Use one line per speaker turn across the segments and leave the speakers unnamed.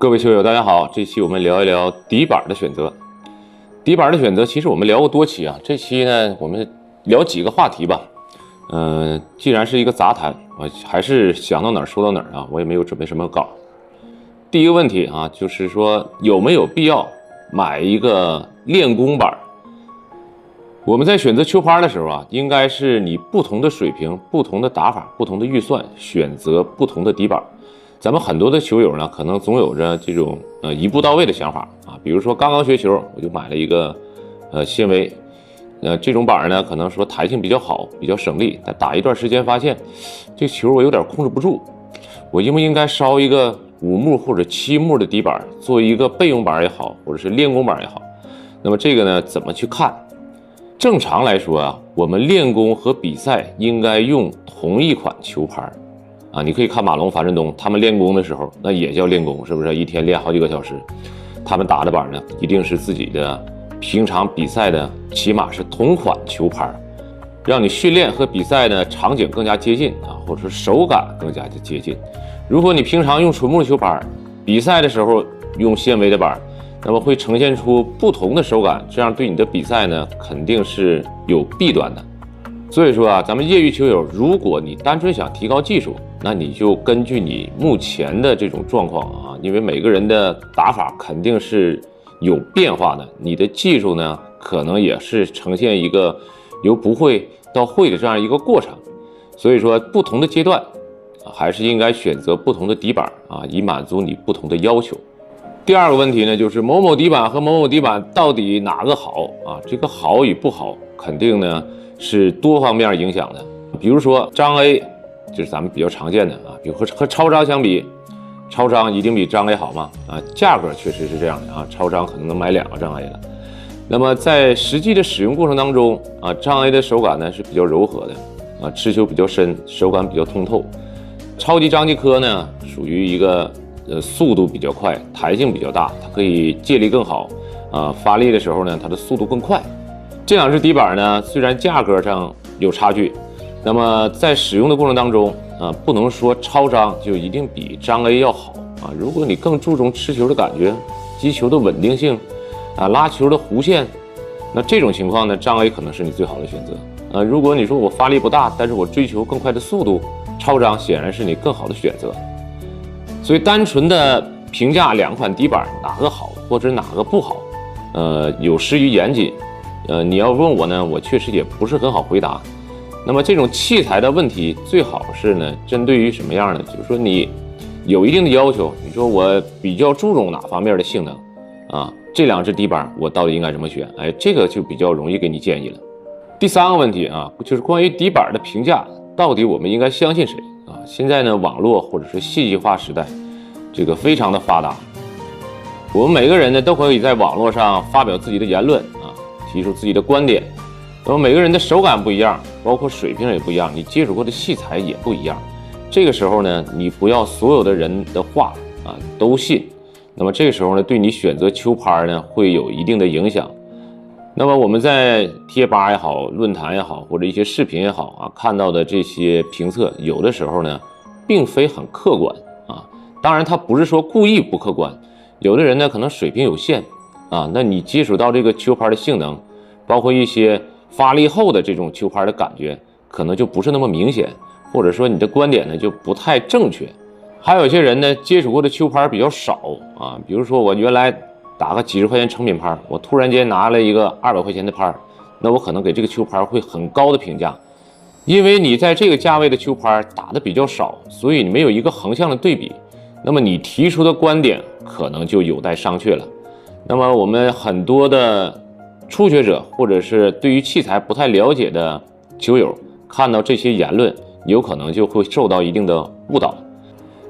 各位球友，大家好。这期我们聊一聊底板的选择。底板的选择，其实我们聊过多期啊。这期呢，我们聊几个话题吧。既然是一个杂谈，我还是想到哪儿说到哪儿啊。我也没有准备什么稿。第一个问题啊，就是说有没有必要买一个练功板？我们在选择球拍的时候啊，应该是你不同的水平、不同的打法、不同的预算，选择不同的底板。咱们很多的球友呢，可能总有着这种一步到位的想法啊。比如说刚刚学球，我就买了一个纤维，这种板呢，可能说弹性比较好，比较省力，但打一段时间发现这球我有点控制不住，我应不应该烧一个5目或者7目的底板，做一个备用板也好，或者是练功板也好？那么这个呢，怎么去看？正常来说啊，我们练功和比赛应该用同一款球拍。你可以看马龙、樊振东，他们练功的时候，那也叫练功，是不是？一天练好几个小时，他们打的板呢，一定是自己的平常比赛的，起码是同款球拍，让你训练和比赛的场景更加接近啊，或者是手感更加的接近。如果你平常用纯木球拍，比赛的时候用纤维的板，那么会呈现出不同的手感，这样对你的比赛呢，肯定是有弊端的。所以说啊，咱们业余球友，如果你单纯想提高技术，那你就根据你目前的这种状况啊，因为每个人的打法肯定是有变化的，你的技术呢，可能也是呈现一个由不会到会的这样一个过程。所以说，不同的阶段还是应该选择不同的底板啊，以满足你不同的要求。第二个问题呢，就是某某底板和某某底板到底哪个好啊？这个好与不好，肯定呢是多方面影响的。比如说张 A， 就是咱们比较常见的啊，比如和超张相比，超张一定比张 A 好吗？价格确实是这样的啊，超张可能能买2个张 A 了。那么在实际的使用过程当中啊，张 A 的手感呢是比较柔和的啊，持球比较深，手感比较通透。超级张继科呢属于一个速度比较快，弹性比较大，它可以借力更好啊，发力的时候呢，它的速度更快。这两只底板呢，虽然价格上有差距，那么在使用的过程当中不能说超张就一定比张 A 要好啊。如果你更注重持球的感觉、击球的稳定性拉球的弧线，那这种情况呢，张 A 可能是你最好的选择如果你说我发力不大，但是我追求更快的速度，超张显然是你更好的选择。所以单纯的评价2款底板哪个好或者哪个不好，有失于严谨。你要问我呢，我确实也不是很好回答。那么这种器材的问题，最好是呢，针对于什么样呢？就是说你有一定的要求，你说我比较注重哪方面的性能这2只底板我到底应该怎么选？这个就比较容易给你建议了。第3个问题就是关于底板的评价，到底我们应该相信谁？现在呢，网络或者是信息化时代，这个非常的发达，我们每个人呢都可以在网络上发表自己的言论提出自己的观点。那么每个人的手感不一样，包括水平也不一样，你接触过的器材也不一样。这个时候呢，你不要所有的人的话都信。那么这个时候呢，对你选择球拍呢会有一定的影响。那么我们在贴吧也好，论坛也好，或者一些视频也好看到的这些评测，有的时候呢，并非很客观当然，他不是说故意不客观，有的人呢可能水平有限那你接触到这个球拍的性能，包括一些发力后的这种球拍的感觉，可能就不是那么明显，或者说你的观点呢就不太正确。还有一些人呢接触过的球拍比较少比如说我原来打个几十块钱成品拍，我突然间拿了一个200块钱的拍，那我可能给这个球拍会很高的评价，因为你在这个价位的球拍打的比较少，所以你没有一个横向的对比，那么你提出的观点可能就有待商榷了。那么我们很多的初学者或者是对于器材不太了解的球友，看到这些言论，有可能就会受到一定的误导。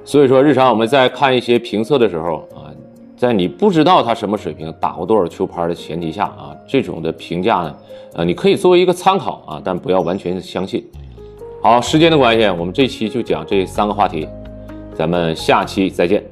所以说日常我们在看一些评测的时候在你不知道他什么水平，打过多少球拍的前提下这种的评价呢你可以作为一个参考但不要完全相信。好，时间的关系，我们这期就讲这3个话题，咱们下期再见。